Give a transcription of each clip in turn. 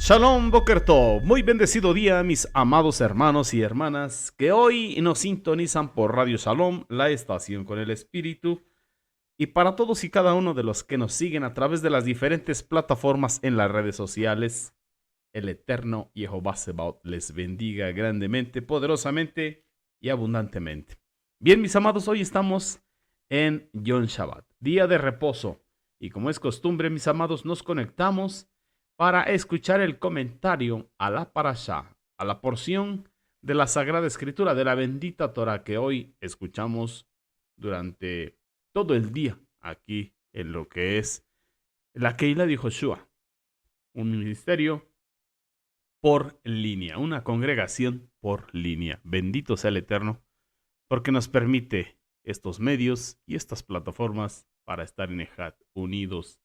Shalom Boker Tov, muy bendecido día mis amados hermanos y hermanas que hoy nos sintonizan por Radio Shalom, la estación con el Espíritu, y para todos y cada uno de los que nos siguen a través de las diferentes plataformas en las redes sociales, el eterno Jehová Sebaot les bendiga grandemente, poderosamente y abundantemente. Bien mis amados, hoy estamos en Yom Shabbat, día de reposo, y como es costumbre mis amados, nos conectamos para escuchar el comentario a la parashá, a la porción de la Sagrada Escritura, de la bendita Torah que hoy escuchamos durante todo el día aquí en lo que es la Keilah de Joshua, un ministerio por línea, una congregación por línea. Bendito sea el Eterno, porque nos permite estos medios y estas plataformas para estar en Ejat unidos.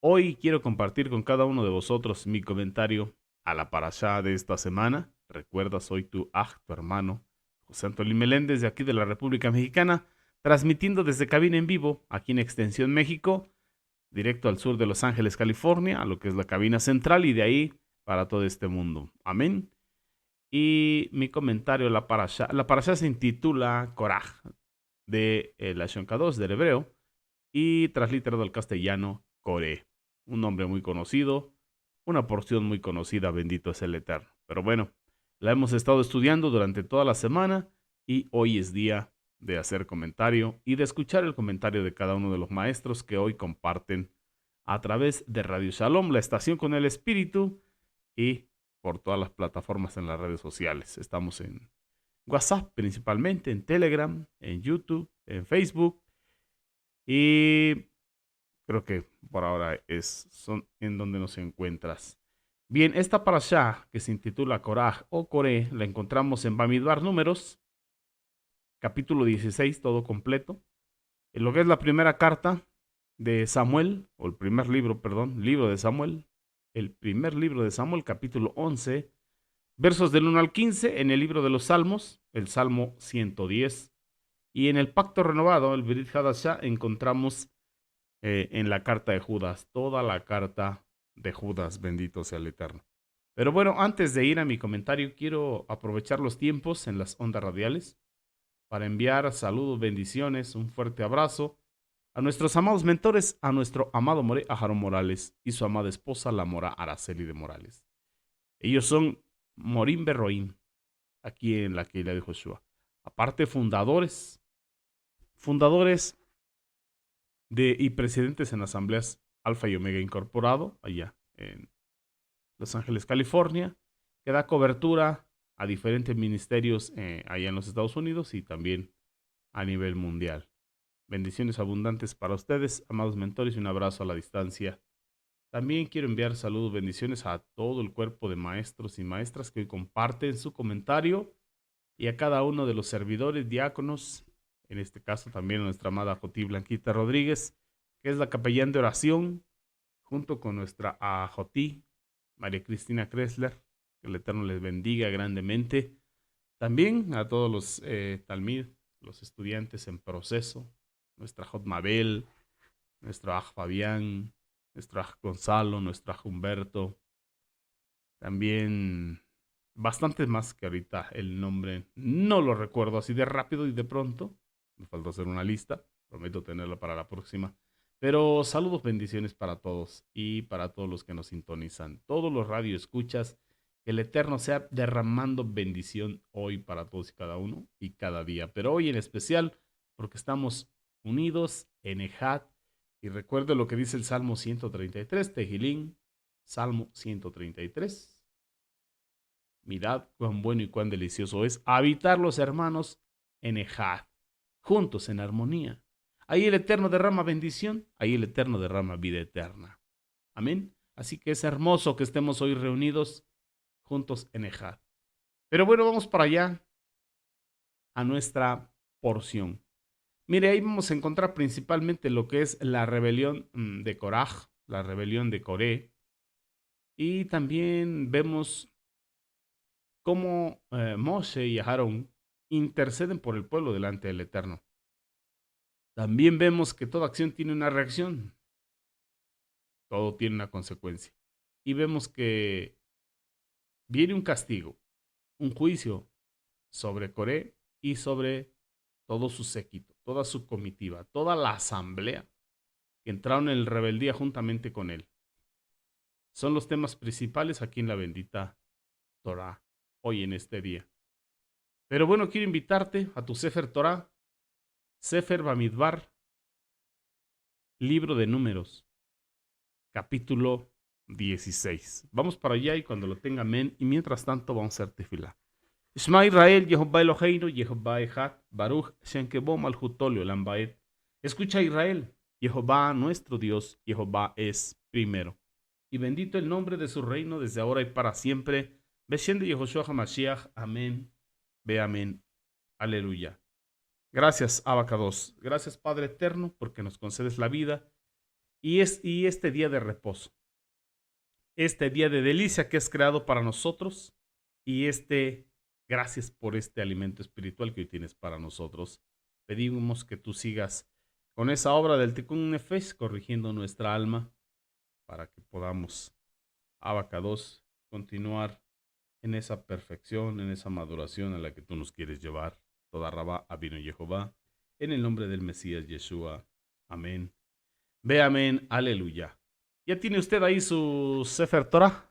Hoy quiero compartir con cada uno de vosotros mi comentario a la parashá de esta semana. Recuerda, soy tu tu hermano, José Antolín Meléndez, de aquí de la República Mexicana, transmitiendo desde cabina en vivo, aquí en Extensión México, directo al sur de Los Ángeles, California, a lo que es la cabina central, y de ahí para todo este mundo. Amén. Y mi comentario, la parashá se intitula Koraj, de la Shonkados del hebreo, y transliterado al castellano, Coré. Un nombre muy conocido, una porción muy conocida, bendito es el Eterno. Pero bueno, la hemos estado estudiando durante toda la semana y hoy es día de hacer comentario y de escuchar el comentario de cada uno de los maestros que hoy comparten a través de Radio Shalom, la estación con el Espíritu, y por todas las plataformas en las redes sociales. Estamos en WhatsApp principalmente, en Telegram, en YouTube, en Facebook, y creo que por ahora son en donde nos encuentras. Bien, esta parashá que se intitula Koraj o Coré la encontramos en Bamidbar Números, capítulo 16, todo completo. En lo que es la primera carta de Samuel, o el primer libro, perdón, libro de Samuel, el primer libro de Samuel, capítulo 11, versos del 1 al 15, en el libro de los Salmos, el Salmo 110, y en el Pacto Renovado, el Brit Hadashah, encontramos en la carta de Judas, toda la carta de Judas, bendito sea el Eterno. Pero bueno, antes de ir a mi comentario, quiero aprovechar los tiempos en las ondas radiales para enviar saludos, bendiciones, un fuerte abrazo a nuestros amados mentores, a nuestro amado More Ajarón Morales y su amada esposa, la Mora Araceli de Morales. Ellos son Morim Berroín, aquí en la Keilah de Joshua. Aparte, fundadores y presidentes en asambleas Alfa y Omega Incorporado, allá en Los Ángeles, California, que da cobertura a diferentes ministerios allá en los Estados Unidos y también a nivel mundial. Bendiciones abundantes para ustedes, amados mentores, y un abrazo a la distancia. También quiero enviar saludos, bendiciones a todo el cuerpo de maestros y maestras que hoy comparten su comentario y a cada uno de los servidores, diáconos, en este caso también a nuestra amada Jotí Blanquita Rodríguez, que es la capellán de oración, junto con nuestra Jotí, María Cristina Kressler, que el Eterno les bendiga grandemente. También a todos los Talmid, los estudiantes en proceso, nuestra Jot Mabel, nuestro Aj Fabián, nuestro Aj Gonzalo, nuestro Aj Humberto, también bastantes más que ahorita el nombre no lo recuerdo así de rápido y de pronto. Me falta hacer una lista, prometo tenerla para la próxima. Pero saludos, bendiciones para todos y para todos los que nos sintonizan, todos los radio escuchas. Que el Eterno sea derramando bendición hoy para todos y cada uno y cada día. Pero hoy en especial porque estamos unidos en Ejat. Y recuerde lo que dice el Salmo 133, Tejilín, Salmo 133. Mirad cuán bueno y cuán delicioso es habitar los hermanos en Ejad, juntos en armonía. Ahí el Eterno derrama bendición, ahí el Eterno derrama vida eterna. Amén. Así que es hermoso que estemos hoy reunidos juntos en Ejad. Pero bueno, vamos para allá a nuestra porción. Mire, ahí vamos a encontrar principalmente lo que es la rebelión de Coraj, la rebelión de Coré. Y también vemos cómo Moshe y Aarón interceden por el pueblo delante del Eterno. También vemos que toda acción tiene una reacción, todo tiene una consecuencia. y vemos que viene un castigo, un juicio sobre Coré y sobre todo su séquito, toda su comitiva, toda la asamblea que entraron en rebeldía juntamente con él. Son los temas principales aquí en la bendita Torah, hoy en este día. Pero bueno, quiero invitarte a tu Sefer Torah, Sefer Bamidbar, libro de Números, capítulo 16. Vamos para allá y cuando lo tenga, amén. Y mientras tanto, vamos a hacer tefilá. Shema Israel, Jehová Eloheinu, Jehová Echad, Baruch, Shem Kebo Malchuto Leolam Vaed. Escucha Israel, Jehová nuestro Dios, Jehová es primero. Y bendito el nombre de su reino desde ahora y para siempre. Beshem de Yehoshua HaMashiach, amén. Ve amén. Aleluya. Gracias, Abacados. Gracias, Padre Eterno, porque nos concedes la vida y este día de reposo. Este día de delicia que es creado para nosotros y gracias por este alimento espiritual que hoy tienes para nosotros. Pedimos que tú sigas con esa obra del Tikkun Nefesh, corrigiendo nuestra alma para que podamos, Abacados, continuar en esa perfección, en esa maduración a la que tú nos quieres llevar. Toda Rabá, Abino Jehová, en el nombre del Mesías Yeshua. Amén. Ve amén. Aleluya. ¿Ya tiene usted ahí su Sefer Torah?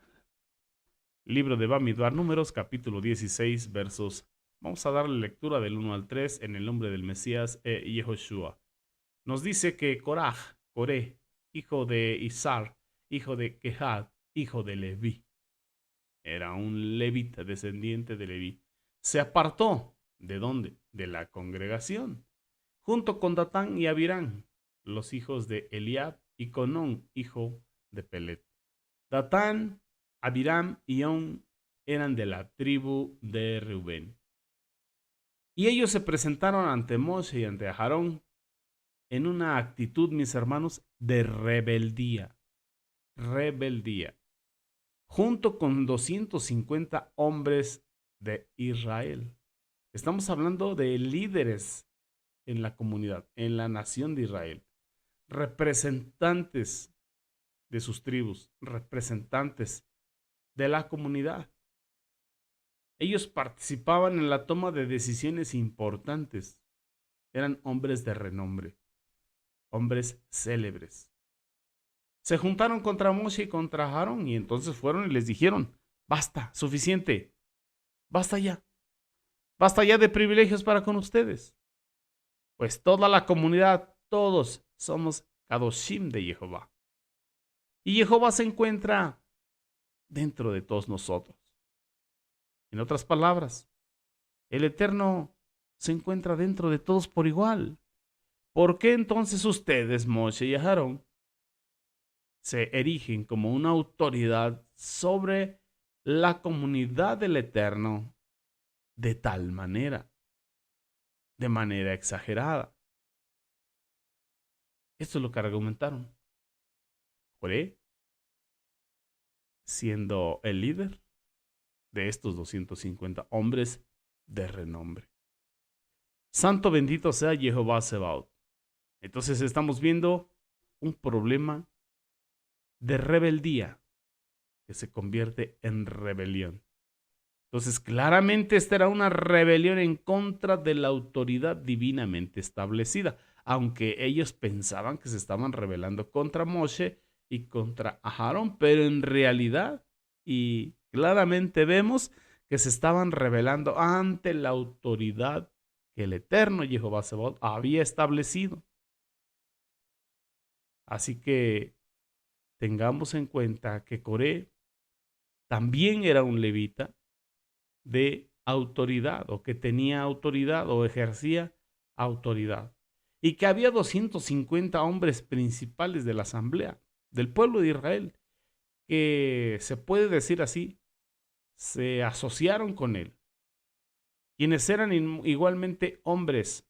Libro de Bamidbar, Números, capítulo 16, versos. Vamos a darle lectura del 1 al 3 en el nombre del Mesías Yehoshua. Nos dice que Coré, hijo de Isar, hijo de Kehat, hijo de Leví, era un levita, descendiente de Leví, se apartó. ¿De dónde? De la congregación, junto con Datán y Abirán, los hijos de Eliab, y Conón, hijo de Pelet. Datán, Abiram y On eran de la tribu de Reubén. Y ellos se presentaron ante Moshe y ante Aarón en una actitud, mis hermanos, de rebeldía. Rebeldía. Junto con 250 hombres de Israel. Estamos hablando de líderes en la comunidad, en la nación de Israel. Representantes de sus tribus, representantes de la comunidad. Ellos participaban en la toma de decisiones importantes. Eran hombres de renombre, hombres célebres. Se juntaron contra Moshe y contra Aarón y entonces fueron y les dijeron, basta, suficiente, basta ya de privilegios para con ustedes. Pues toda la comunidad, todos somos Kadoshim de Jehová. Y Jehová se encuentra dentro de todos nosotros. En otras palabras, el Eterno se encuentra dentro de todos por igual. ¿Por qué entonces ustedes, Moshe y Aarón, se erigen como una autoridad sobre la comunidad del Eterno de tal manera, de manera exagerada? Esto es lo que argumentaron. Coré, siendo el líder de estos 250 hombres de renombre. Santo bendito sea Jehová Sebaot. Entonces estamos viendo un problema de rebeldía que se convierte en rebelión. Entonces claramente esta era una rebelión en contra de la autoridad divinamente establecida, aunque ellos pensaban que se estaban rebelando contra Moshe y contra Aarón, pero en realidad y claramente vemos que se estaban rebelando ante la autoridad que el eterno Jehová Sebaot había establecido. Así que tengamos en cuenta que Coré también era un levita de autoridad o que tenía autoridad o ejercía autoridad y que había 250 hombres principales de la asamblea del pueblo de Israel que se puede decir así, se asociaron con él, quienes eran igualmente hombres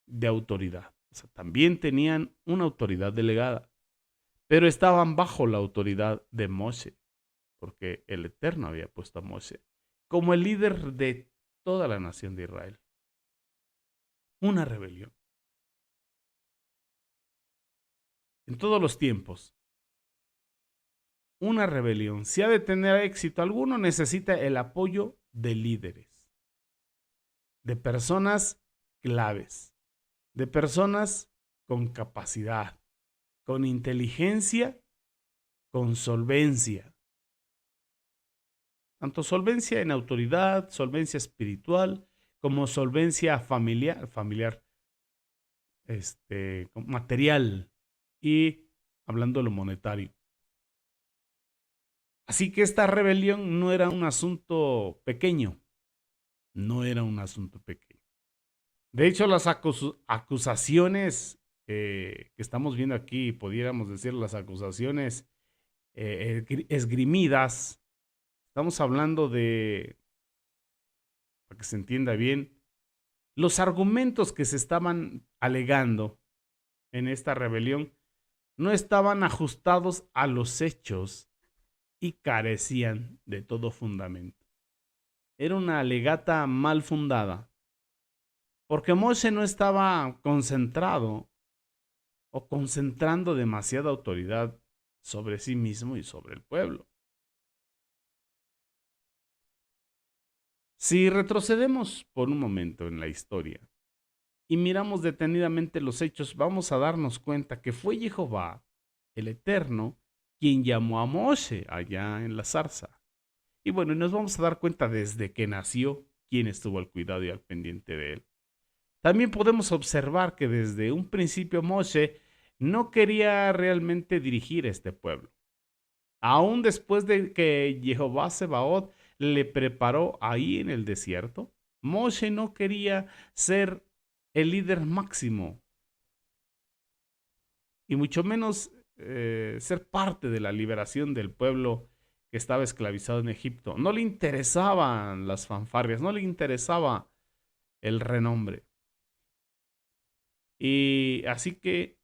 de autoridad. O sea, también tenían una autoridad delegada, pero estaban bajo la autoridad de Moshe, porque el Eterno había puesto a Moshe como el líder de toda la nación de Israel. Una rebelión. En todos los tiempos, una rebelión, si ha de tener éxito alguno, necesita el apoyo de líderes, de personas claves, de personas con capacidad, con inteligencia, con solvencia. Tanto solvencia en autoridad, solvencia espiritual, como solvencia familiar, material y hablando de lo monetario. Así que esta rebelión no era un asunto pequeño, no era un asunto pequeño. De hecho, las acusaciones que estamos viendo aquí, pudiéramos decir las acusaciones esgrimidas, estamos hablando de, para que se entienda bien, los argumentos que se estaban alegando en esta rebelión no estaban ajustados a los hechos y carecían de todo fundamento. Era una alegata mal fundada, porque Moshe no estaba concentrado o concentrando demasiada autoridad sobre sí mismo y sobre el pueblo. Si retrocedemos por un momento en la historia y miramos detenidamente los hechos, vamos a darnos cuenta que fue Jehová, el Eterno, quien llamó a Moshe allá en la zarza. Y bueno, nos vamos a dar cuenta desde que nació quién estuvo al cuidado y al pendiente de él. También podemos observar que desde un principio Moshe no quería realmente dirigir este pueblo. Aún después de que Jehová Sebaot le preparó ahí en el desierto, Moshe no quería ser el líder máximo y mucho menos ser parte de la liberación del pueblo que estaba esclavizado en Egipto. No le interesaban las fanfarrias, no le interesaba el renombre. Y así que,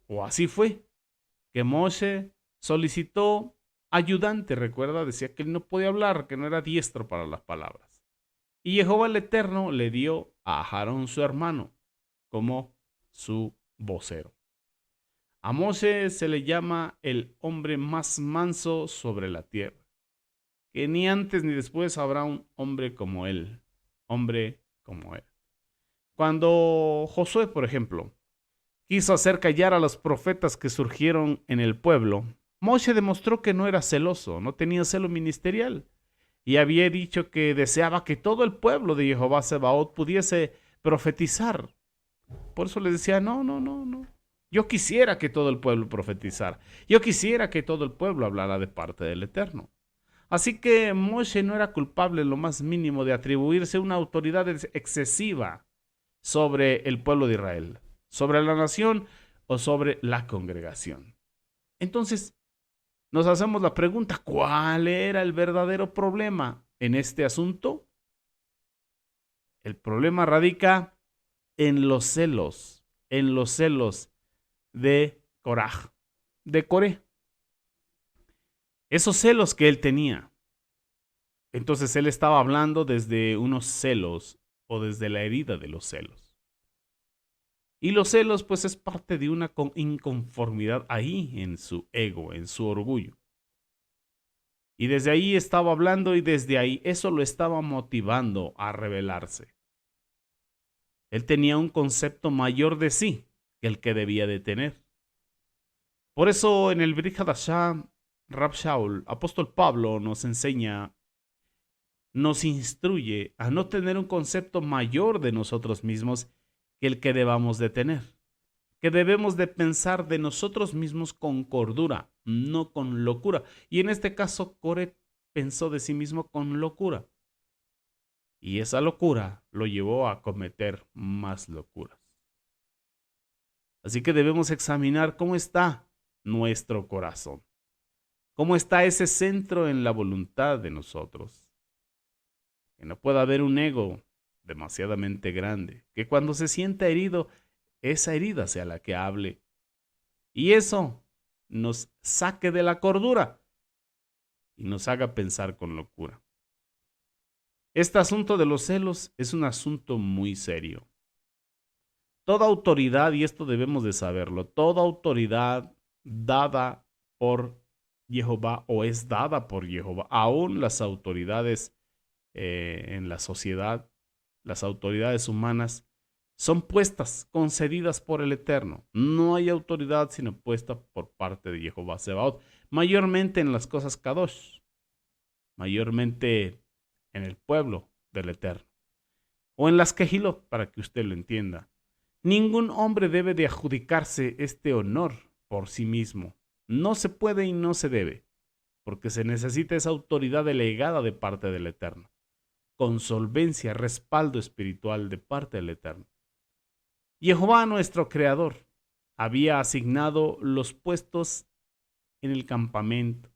o así fue, que Moshe solicitó ayudante, recuerda, decía que él no podía hablar, que no era diestro para las palabras. Y Jehová el Eterno le dio a Aarón su hermano como su vocero. A Moshe se le llama el hombre más manso sobre la tierra, que ni antes ni después habrá un hombre como él, hombre como él. Cuando Josué, por ejemplo, quiso hacer callar a los profetas que surgieron en el pueblo, Moshe demostró que no era celoso, no tenía celo ministerial, y había dicho que deseaba que todo el pueblo de Jehová Sebaot pudiese profetizar. Por eso les decía, no, no, no, no. Yo quisiera que todo el pueblo profetizara. Yo quisiera que todo el pueblo hablara de parte del Eterno. Así que Moshe no era culpable en lo más mínimo de atribuirse una autoridad excesiva sobre el pueblo de Israel, sobre la nación o sobre la congregación. Entonces, nos hacemos la pregunta, ¿cuál era el verdadero problema en este asunto? El problema radica en los celos de Coraj, de Coré. Esos celos que él tenía. Entonces él estaba hablando desde unos celos o desde la herida de los celos. Y los celos pues es parte de una inconformidad ahí en su ego, en su orgullo. Y desde ahí estaba hablando y desde ahí eso lo estaba motivando a rebelarse. Él tenía un concepto mayor de sí que el que debía de tener. Por eso en el Brit Hadashah, Rab Shaul, apóstol Pablo nos enseña, nos instruye a no tener un concepto mayor de nosotros mismos que el que debamos de tener. Que debemos de pensar de nosotros mismos con cordura, no con locura. Y en este caso, Coré pensó de sí mismo con locura. Y esa locura lo llevó a cometer más locuras. Así que debemos examinar cómo está nuestro corazón. ¿Cómo está ese centro en la voluntad de nosotros? Que no pueda haber un ego demasiadamente grande. Que cuando se sienta herido, esa herida sea la que hable. Y eso nos saque de la cordura y nos haga pensar con locura. Este asunto de los celos es un asunto muy serio. Toda autoridad, y esto debemos de saberlo, toda autoridad dada por Jehová o es dada por Jehová. Aún las autoridades en la sociedad, las autoridades humanas, son puestas, concedidas por el Eterno. No hay autoridad sino puesta por parte de Jehová Sebaot, mayormente en las cosas kadosh, mayormente en el pueblo del Eterno, o en las Kehilot, para que usted lo entienda. Ningún hombre debe de adjudicarse este honor por sí mismo. No se puede y no se debe, porque se necesita esa autoridad delegada de parte del Eterno, con solvencia, respaldo espiritual de parte del Eterno. Jehová, nuestro Creador, había asignado los puestos en el campamento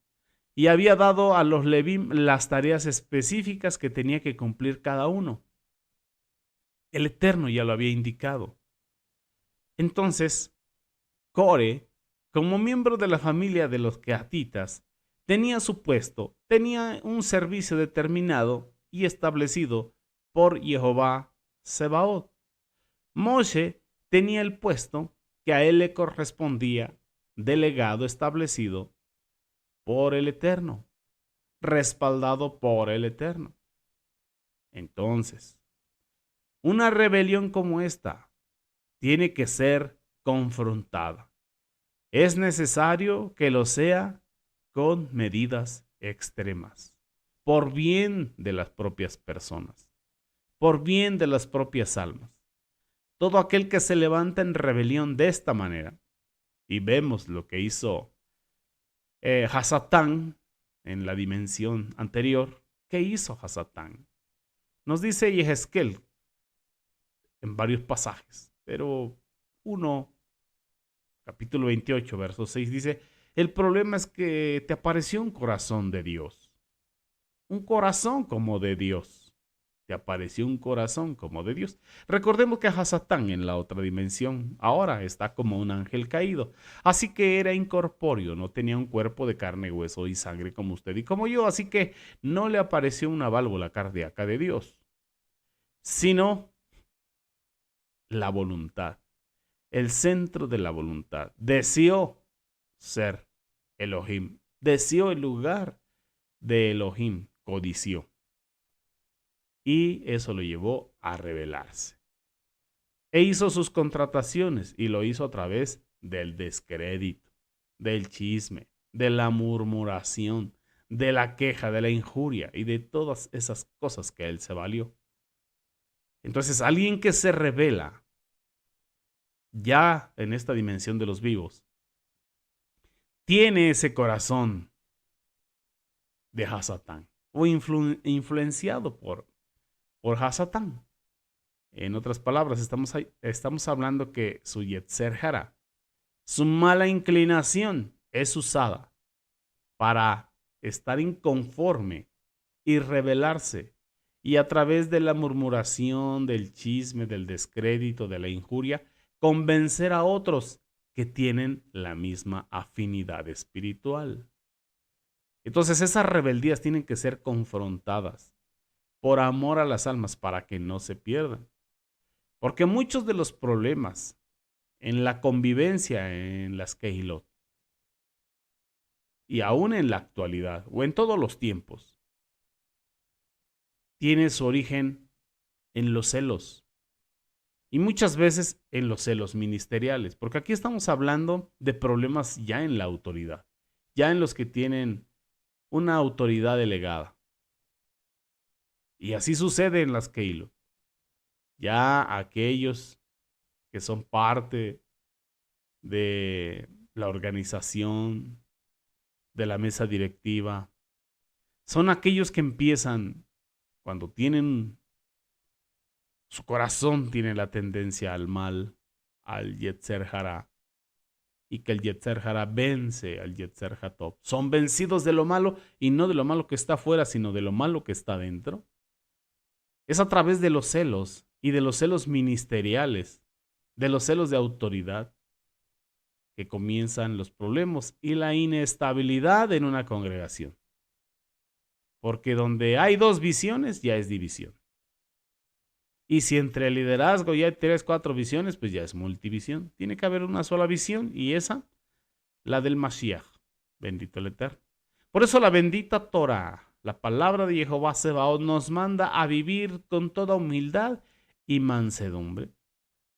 y había dado a los Levim las tareas específicas que tenía que cumplir cada uno. El Eterno ya lo había indicado. Entonces, Core, como miembro de la familia de los Quehatitas, tenía su puesto, tenía un servicio determinado y establecido por Jehová Sebaot. Moshe tenía el puesto que a él le correspondía, delegado, establecido por el Eterno, respaldado por el Eterno. Entonces, una rebelión como esta tiene que ser confrontada. Es necesario que lo sea con medidas extremas, por bien de las propias personas, por bien de las propias almas. Todo aquel que se levanta en rebelión de esta manera, y vemos lo que hizo Hasatán en la dimensión anterior. ¿Qué hizo Hasatán? Nos dice Yehezkel en varios pasajes, pero capítulo 28, verso 6 dice, el problema es que te apareció un corazón de Dios, un corazón como de Dios. Te apareció un corazón como de Dios. Recordemos que Hasatán en la otra dimensión ahora está como un ángel caído. Así que era incorpóreo, no tenía un cuerpo de carne, hueso y sangre como usted y como yo. Así que no le apareció una válvula cardíaca de Dios, sino la voluntad, el centro de la voluntad. Deseó ser Elohim, deseó el lugar de Elohim, codició. Y eso lo llevó a rebelarse. E hizo sus contrataciones y lo hizo a través del descrédito, del chisme, de la murmuración, de la queja, de la injuria y de todas esas cosas que él se valió. Entonces, alguien que se rebela ya en esta dimensión de los vivos, tiene ese corazón de Hasatán o influenciado por Hasatán. En otras palabras, estamos hablando que su Yetzer Hara, su mala inclinación, es usada para estar inconforme y rebelarse, y a través de la murmuración, del chisme, del descrédito, de la injuria, convencer a otros que tienen la misma afinidad espiritual. Entonces esas rebeldías tienen que ser confrontadas por amor a las almas para que no se pierdan. Porque muchos de los problemas en la convivencia en las Kehilot y aún en la actualidad o en todos los tiempos tiene su origen en los celos y muchas veces en los celos ministeriales, porque aquí estamos hablando de problemas ya en la autoridad, ya en los que tienen una autoridad delegada. Y así sucede en las Kehilot. Ya aquellos que son parte de la organización, de la mesa directiva, son aquellos que empiezan cuando tienen, su corazón tiene la tendencia al mal, al Yetzer Hara, y que el Yetzer Hara vence al Yetzer Hatov. Son vencidos de lo malo y no de lo malo que está afuera, sino de lo malo que está dentro. Es a través de los celos y de los celos ministeriales, de los celos de autoridad, que comienzan los problemas y la inestabilidad en una congregación. Porque donde hay dos visiones ya es división. Y si entre el liderazgo ya hay 3, 4 visiones, pues ya es multivisión. Tiene que haber una sola visión y esa, la del Mashiach. Bendito el Eterno. Por eso la bendita Torah, la palabra de Jehová Sebaot, nos manda a vivir con toda humildad y mansedumbre,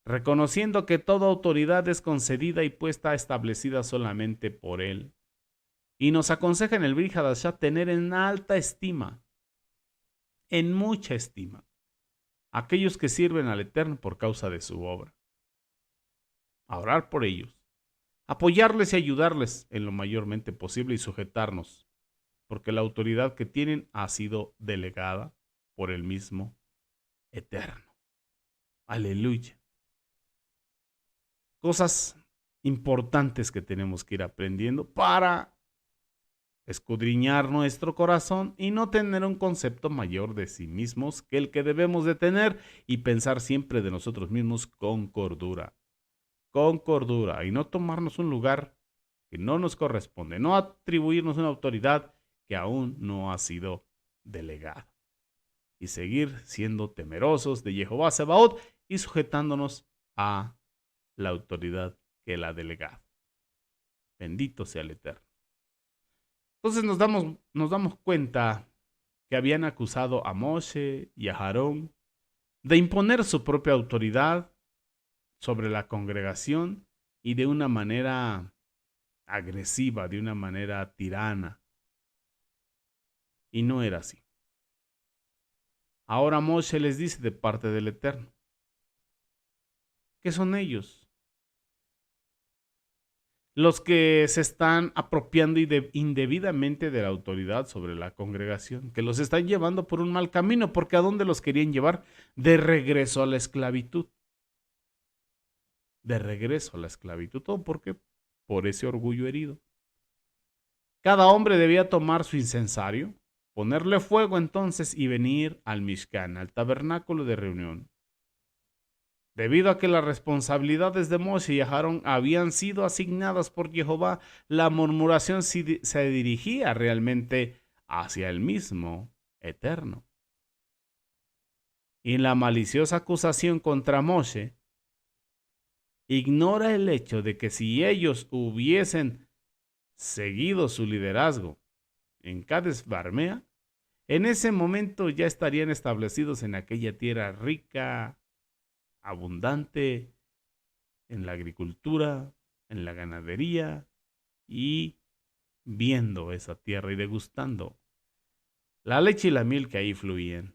reconociendo que toda autoridad es concedida y puesta establecida solamente por Él. Y nos aconseja en el Brit Hadashah tener en alta estima, en mucha estima, aquellos que sirven al Eterno por causa de su obra. A orar por ellos, apoyarles y ayudarles en lo mayormente posible y sujetarnos, porque la autoridad que tienen ha sido delegada por el mismo Eterno. Aleluya. Cosas importantes que tenemos que ir aprendiendo para escudriñar nuestro corazón y no tener un concepto mayor de sí mismos que el que debemos de tener y pensar siempre de nosotros mismos con cordura y no tomarnos un lugar que no nos corresponde, no atribuirnos una autoridad que aún no ha sido delegada y seguir siendo temerosos de Jehová Sebaot y sujetándonos a la autoridad que él ha delegado. Bendito sea el Eterno. Entonces nos damos cuenta que habían acusado a Moshe y a Aarón de imponer su propia autoridad sobre la congregación y de una manera agresiva, de una manera tirana. Y no era así. Ahora Moshe les dice de parte del Eterno, ¿qué son ellos? Los que se están apropiando indebidamente de la autoridad sobre la congregación, que los están llevando por un mal camino, porque ¿a dónde los querían llevar? De regreso a la esclavitud. De regreso a la esclavitud. ¿Todo por qué? Por ese orgullo herido. Cada hombre debía tomar su incensario, ponerle fuego entonces y venir al Mishkan, al tabernáculo de reunión. Debido a que las responsabilidades de Moshe y Aarón habían sido asignadas por Jehová, la murmuración se dirigía realmente hacia el mismo Eterno. Y la maliciosa acusación contra Moshe ignora el hecho de que si ellos hubiesen seguido su liderazgo en Cades Barnea, en ese momento ya estarían establecidos en aquella tierra rica, abundante en la agricultura, en la ganadería y viendo esa tierra y degustando la leche y la miel que ahí fluían.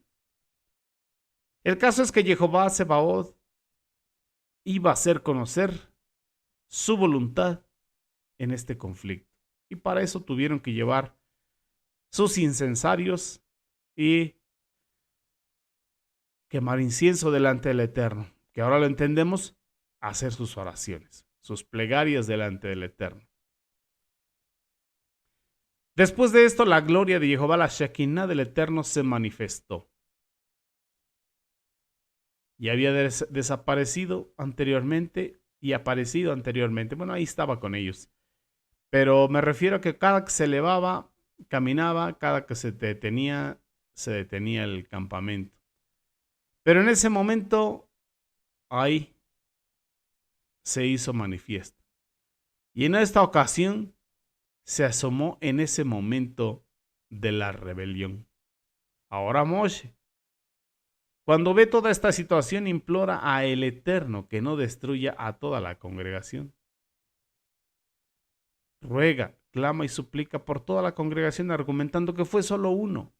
El caso es que Jehová Sebaot iba a hacer conocer su voluntad en este conflicto y para eso tuvieron que llevar sus incensarios y quemar incienso delante del Eterno, que ahora lo entendemos, hacer sus oraciones, sus plegarias delante del Eterno. Después de esto, la gloria de Jehová, la Shekinah del Eterno, se manifestó. Y había desaparecido anteriormente y aparecido anteriormente. Bueno, ahí estaba con ellos. Pero me refiero a que cada que se elevaba, caminaba, cada que se detenía el campamento. Pero en ese momento, ahí se hizo manifiesto. Y en esta ocasión, se asomó en ese momento de la rebelión. Ahora Moshe, cuando ve toda esta situación, implora a el Eterno que no destruya a toda la congregación. Ruega, clama y suplica por toda la congregación, argumentando que fue solo uno.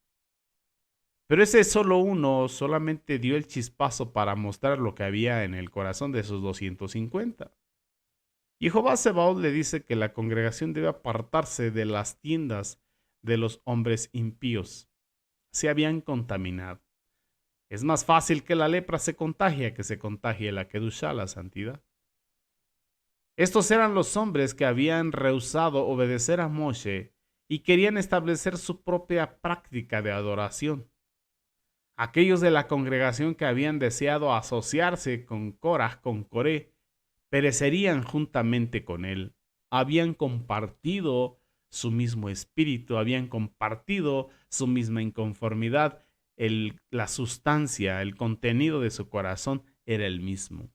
Pero ese solo uno solamente dio el chispazo para mostrar lo que había en el corazón de esos 250. Y Jehová Sebaot le dice que la congregación debe apartarse de las tiendas de los hombres impíos. Se habían contaminado. Es más fácil que la lepra se contagie que se contagie la kedushá, la santidad. Estos eran los hombres que habían rehusado obedecer a Moshe y querían establecer su propia práctica de adoración. Aquellos de la congregación que habían deseado asociarse con Coraj, con Coré, perecerían juntamente con él. Habían compartido su mismo espíritu, habían compartido su misma inconformidad. La sustancia, el contenido de su corazón era el mismo.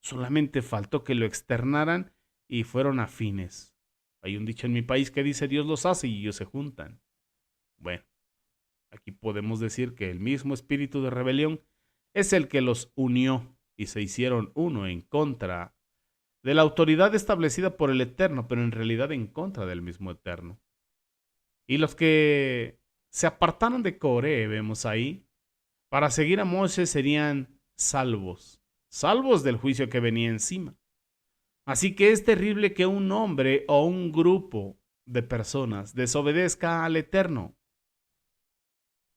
Solamente faltó que lo externaran y fueron afines. Hay un dicho en mi país que dice Dios los hace y ellos se juntan. Bueno, aquí podemos decir que el mismo espíritu de rebelión es el que los unió y se hicieron uno en contra de la autoridad establecida por el Eterno, pero en realidad en contra del mismo Eterno. Y los que se apartaron de Coré, vemos ahí, para seguir a Moshe serían salvos, salvos del juicio que venía encima. Así que es terrible que un hombre o un grupo de personas desobedezca al Eterno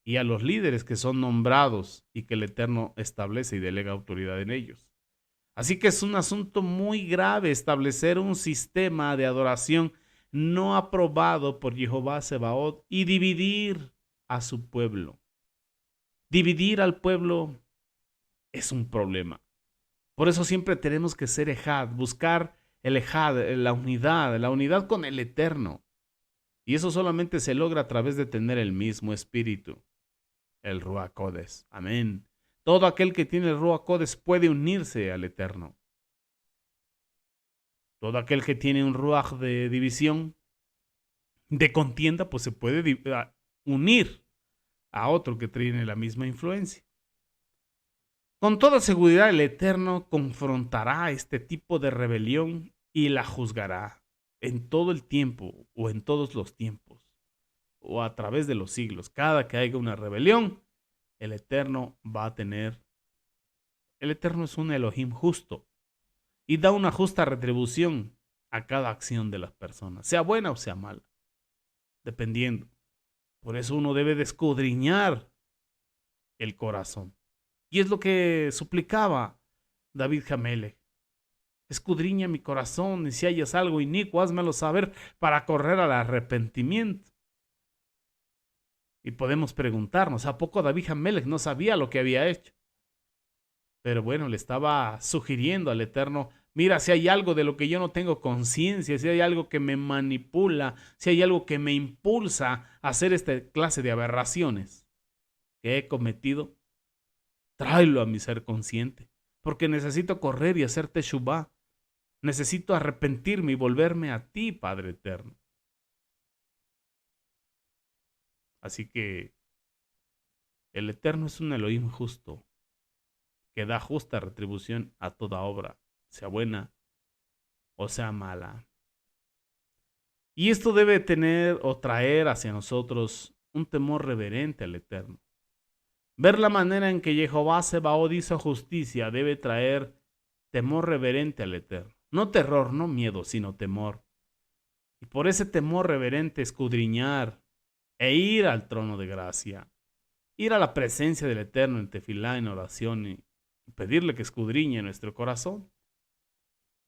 y a los líderes que son nombrados y que el Eterno establece y delega autoridad en ellos. Así que es un asunto muy grave establecer un sistema de adoración no aprobado por Jehová Sebaot y dividir a su pueblo. Dividir al pueblo es un problema. Por eso siempre tenemos que ser ejad, buscar el ejad, la unidad con el Eterno. Y eso solamente se logra a través de tener el mismo espíritu, el Ruach Kodesh. Amén. Todo aquel que tiene el Ruach Kodesh puede unirse al Eterno. Todo aquel que tiene un Ruach de división, de contienda, pues se puede unir a otro que tiene la misma influencia. Con toda seguridad el Eterno confrontará este tipo de rebelión y la juzgará en todo el tiempo o en todos los tiempos o a través de los siglos. Cada que haya una rebelión, el Eterno va a tener. El Eterno es un Elohim justo y da una justa retribución a cada acción de las personas, sea buena o sea mala, dependiendo. Por eso uno debe de escudriñar el corazón. Y es lo que suplicaba David Hamelech. Escudriña mi corazón y si hayas algo inicuo, házmelo saber para correr al arrepentimiento. Y podemos preguntarnos, ¿a poco David Hamelech no sabía lo que había hecho? Pero bueno, le estaba sugiriendo al Eterno, mira, si hay algo de lo que yo no tengo conciencia, si hay algo que me manipula, si hay algo que me impulsa a hacer esta clase de aberraciones que he cometido, tráelo a mi ser consciente, porque necesito correr y hacer teshuvá. Necesito arrepentirme y volverme a ti, Padre Eterno. Así que el Eterno es un Elohim justo, que da justa retribución a toda obra, sea buena o sea mala. Y esto debe tener o traer hacia nosotros un temor reverente al Eterno. Ver la manera en que Jehová Sebaot hizo justicia debe traer temor reverente al Eterno. No terror, no miedo, sino temor. Y por ese temor reverente escudriñar e ir al trono de gracia. Ir a la presencia del Eterno en tefilá, en oración y pedirle que escudriñe nuestro corazón.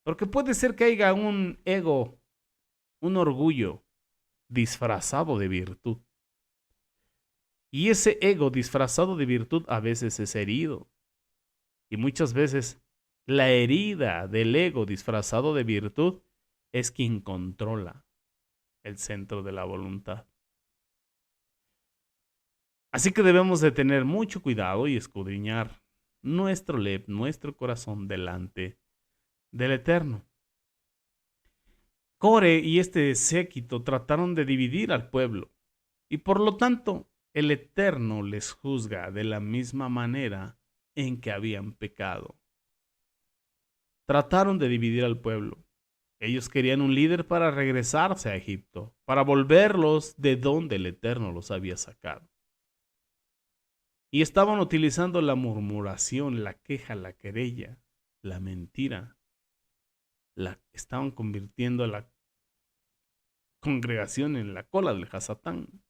Porque puede ser que haya un ego, un orgullo disfrazado de virtud. Y ese ego disfrazado de virtud a veces es herido. Y muchas veces la herida del ego disfrazado de virtud es quien controla el centro de la voluntad. Así que debemos de tener mucho cuidado y escudriñar nuestro corazón delante del Eterno. Core y este séquito trataron de dividir al pueblo y por lo tanto el Eterno les juzga de la misma manera en que habían pecado. Trataron de dividir al pueblo. Ellos querían un líder para regresarse a Egipto, para volverlos de donde el Eterno los había sacado. Y estaban utilizando la murmuración, la queja, la querella, la mentira. Estaban convirtiendo a la congregación en la cola del Hasatán.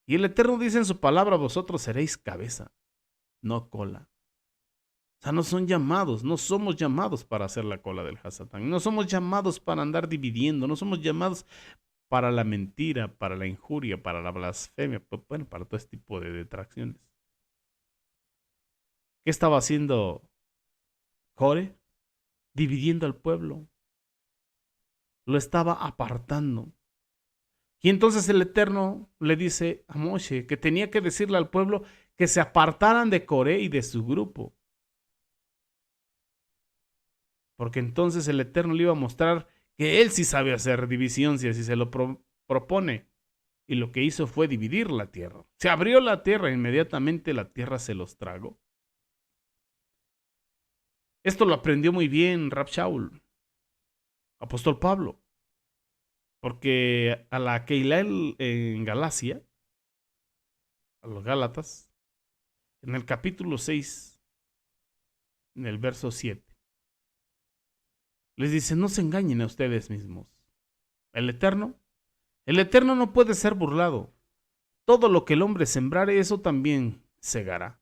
Y el Eterno dice en su palabra, vosotros seréis cabeza, no cola. O sea, no son llamados, no somos llamados para hacer la cola del Hasatán. No somos llamados para andar dividiendo, no somos llamados para la mentira, para la injuria, para la blasfemia, bueno, para todo este tipo de detracciones. ¿Qué estaba haciendo Core? Dividiendo al pueblo. Lo estaba apartando. Y entonces el Eterno le dice a Moshe que tenía que decirle al pueblo que se apartaran de Coré y de su grupo. Porque entonces el Eterno le iba a mostrar que él sí sabe hacer división si así se lo propone. Y lo que hizo fue dividir la tierra. Se abrió la tierra, inmediatamente la tierra se los tragó. Esto lo aprendió muy bien Rab Shaul, apóstol Pablo, porque a la Keilah en Galacia, a los Gálatas, en el capítulo 6, en el verso 7, les dice, no se engañen a ustedes mismos. El Eterno no puede ser burlado. Todo lo que el hombre sembrare, eso también segará.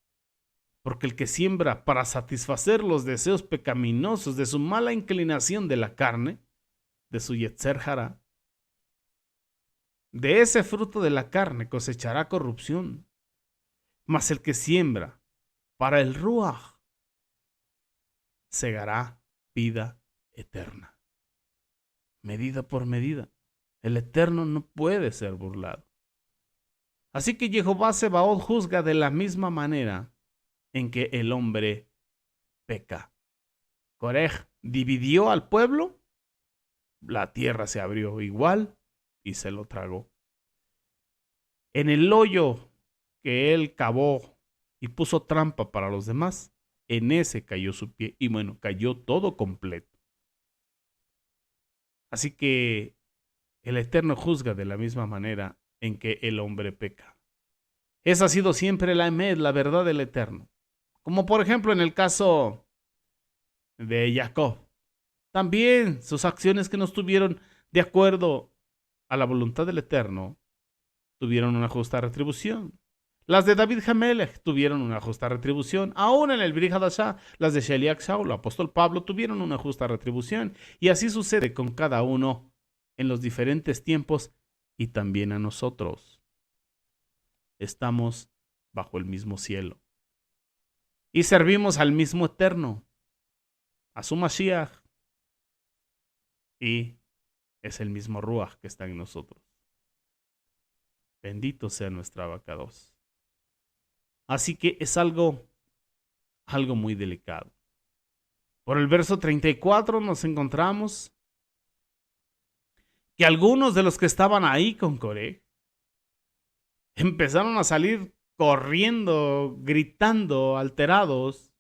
Porque el que siembra para satisfacer los deseos pecaminosos de su mala inclinación de la carne, de su Yetzer Hará, de ese fruto de la carne cosechará corrupción. Mas el que siembra para el Ruach, segará vida eterna. Medida por medida. El Eterno no puede ser burlado. Así que Jehová Sebaot juzga de la misma manera en que el hombre peca. Corej dividió al pueblo, la tierra se abrió igual y se lo tragó. En el hoyo que él cavó y puso trampa para los demás, en ese cayó su pie y bueno, cayó todo completo. Así que el Eterno juzga de la misma manera en que el hombre peca. Esa ha sido siempre la emed, la verdad del Eterno. Como por ejemplo en el caso de Jacob. También sus acciones que no estuvieron de acuerdo a la voluntad del Eterno tuvieron una justa retribución. Las de David Hamelech tuvieron una justa retribución. Aún en el Brit Hadashah, las de Sheliach Shaul, el apóstol Pablo, tuvieron una justa retribución. Y así sucede con cada uno en los diferentes tiempos y también a nosotros. Estamos bajo el mismo cielo. Y servimos al mismo Eterno, a su Mashiach. Y es el mismo Ruach que está en nosotros. Bendito sea nuestra Abacados. Así que es algo muy delicado. Por el verso 34 nos encontramos que algunos de los que estaban ahí con Coré empezaron a salir corriendo, gritando, alterados,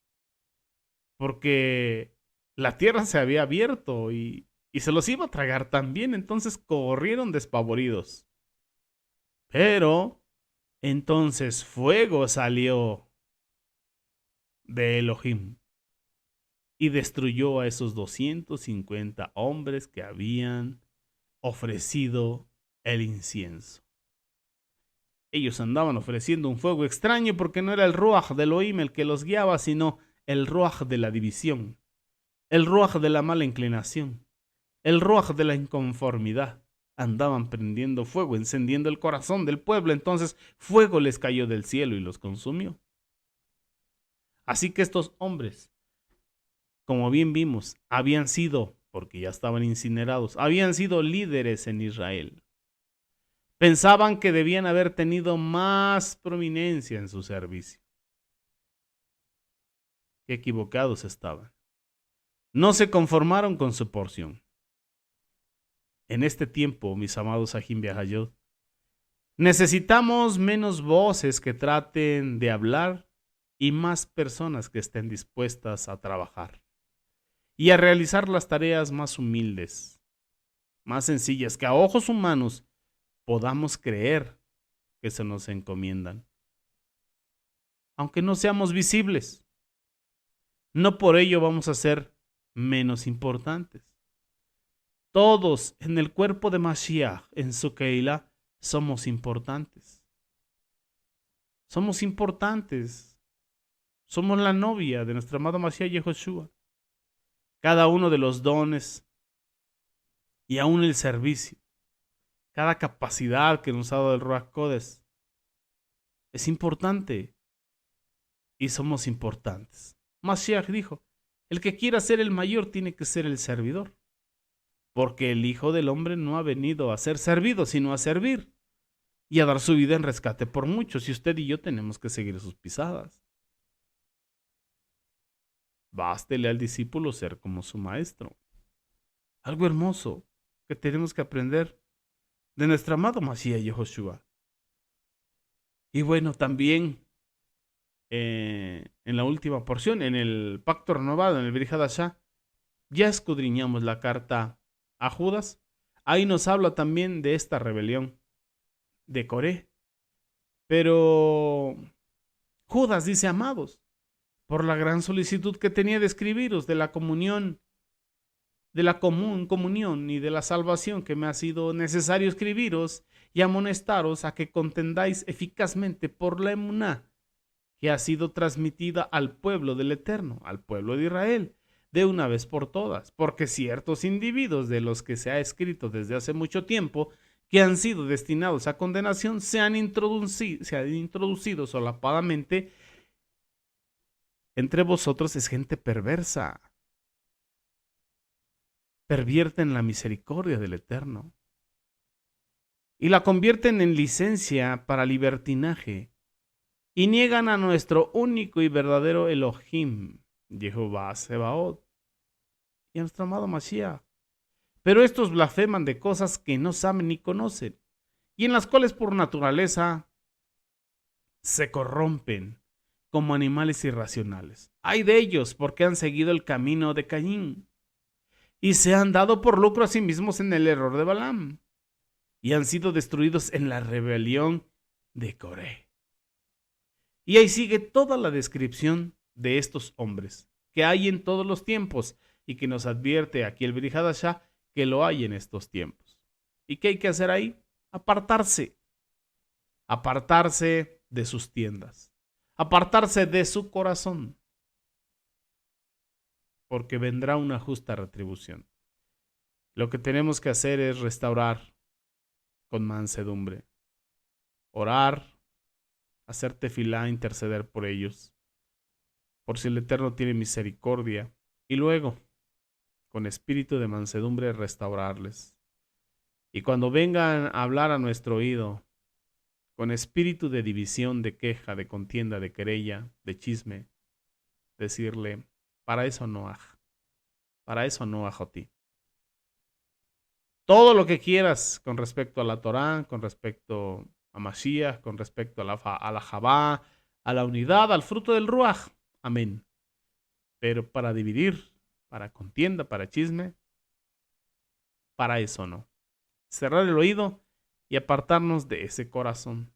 porque la tierra se había abierto y se los iba a tragar también. Entonces corrieron despavoridos. Pero entonces fuego salió de Elohim y destruyó a esos 250 hombres que habían ofrecido el incienso. Ellos andaban ofreciendo un fuego extraño porque no era el Ruach de Elohim el que los guiaba, sino el Ruach de la división, el Ruach de la mala inclinación, el Ruach de la inconformidad. Andaban prendiendo fuego, encendiendo el corazón del pueblo. Entonces fuego les cayó del cielo y los consumió. Así que estos hombres, como bien vimos, habían sido, porque ya estaban incinerados, habían sido líderes en Israel. Pensaban que debían haber tenido más prominencia en su servicio. Qué equivocados estaban. No se conformaron con su porción. En este tiempo, mis amados Ajim Be'ahayot, necesitamos menos voces que traten de hablar y más personas que estén dispuestas a trabajar y a realizar las tareas más humildes, más sencillas, que a ojos humanos podamos creer que se nos encomiendan. Aunque no seamos visibles, no por ello vamos a ser menos importantes. Todos en el cuerpo de Mashiach, en su Keilah, somos importantes. Somos importantes. Somos la novia de nuestro amado Mashiach Yehoshua. Cada uno de los dones y aún el servicio, cada capacidad que nos ha dado el Ruach Kodesh es importante y somos importantes. Mashiach dijo, el que quiera ser el mayor tiene que ser el servidor. Porque el Hijo del Hombre no ha venido a ser servido, sino a servir y a dar su vida en rescate por muchos. Y usted y yo tenemos que seguir sus pisadas. Bástele al discípulo ser como su maestro. Algo hermoso que tenemos que aprender de nuestro amado Mashiach Yehoshua. Y bueno, también en la última porción, en el pacto renovado, en el Brit Hadashah, ya escudriñamos la carta a Judas. Ahí nos habla también de esta rebelión de Coré. Pero Judas dice, amados, por la gran solicitud que tenía de escribiros de la comunión, de la comunión y de la salvación que me ha sido necesario escribiros y amonestaros a que contendáis eficazmente por la emuná que ha sido transmitida al pueblo del Eterno, al pueblo de Israel, de una vez por todas, porque ciertos individuos de los que se ha escrito desde hace mucho tiempo, que han sido destinados a condenación, se han introducido solapadamente entre vosotros. Es gente perversa. Pervierten la misericordia del Eterno y la convierten en licencia para libertinaje y niegan a nuestro único y verdadero Elohim, Jehová Sebaot, y a nuestro amado Mashiach. Pero estos blasfeman de cosas que no saben ni conocen, y en las cuales por naturaleza se corrompen como animales irracionales. Ay de ellos, porque han seguido el camino de Caín, y se han dado por lucro a sí mismos en el error de Balaam, y han sido destruidos en la rebelión de Coré. Y ahí sigue toda la descripción de estos hombres, que hay en todos los tiempos, y que nos advierte aquí el Brit Hadashah que lo hay en estos tiempos. ¿Y qué hay que hacer ahí? Apartarse. Apartarse de sus tiendas. Apartarse de su corazón. Porque vendrá una justa retribución. Lo que tenemos que hacer es restaurar con mansedumbre. Orar, hacer tefilá, interceder por ellos. Por si el Eterno tiene misericordia. Y luego, con espíritu de mansedumbre, restaurarles. Y cuando vengan a hablar a nuestro oído, con espíritu de división, de queja, de contienda, de querella, de chisme, decirle, para eso no Jotí. Todo lo que quieras con respecto a la Torá, con respecto a Mashiach, con respecto a la Javá, a la unidad, al fruto del Ruach. Amén. Pero para dividir, para contienda, para chisme, para eso no. Cerrar el oído y apartarnos de ese corazón.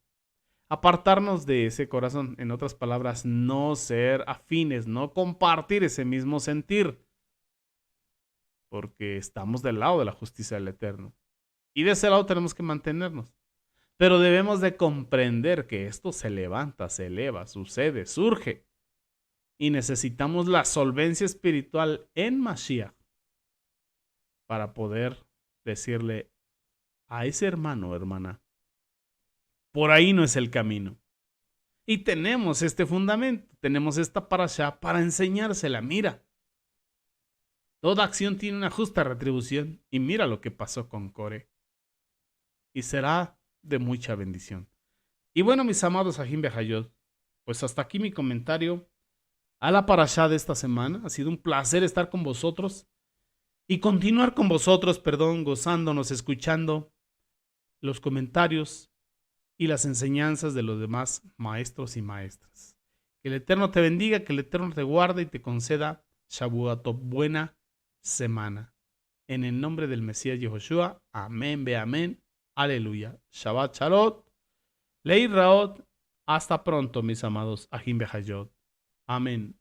Apartarnos de ese corazón. En otras palabras, no ser afines, no compartir ese mismo sentir. Porque estamos del lado de la justicia del Eterno. Y de ese lado tenemos que mantenernos. Pero debemos de comprender que esto se levanta, se eleva, sucede, surge. Y necesitamos la solvencia espiritual en Mashiach para poder decirle a ese hermano o hermana, por ahí no es el camino. Y tenemos este fundamento, tenemos esta parashá para enseñársela. Mira, toda acción tiene una justa retribución y mira lo que pasó con Coré. Y será de mucha bendición. Y bueno, mis amados Ajim Behayot, pues hasta aquí mi comentario a la parashá de esta semana. Ha sido un placer estar con vosotros y continuar con vosotros, gozándonos, escuchando los comentarios y las enseñanzas de los demás maestros y maestras. Que el Eterno te bendiga, que el Eterno te guarde y te conceda Shavuot, buena semana. En el nombre del Mesías Yehoshua, amén, ve amén, aleluya. Shabbat Shalom, Lei Raot, hasta pronto, mis amados Ajim Behayot. Amén.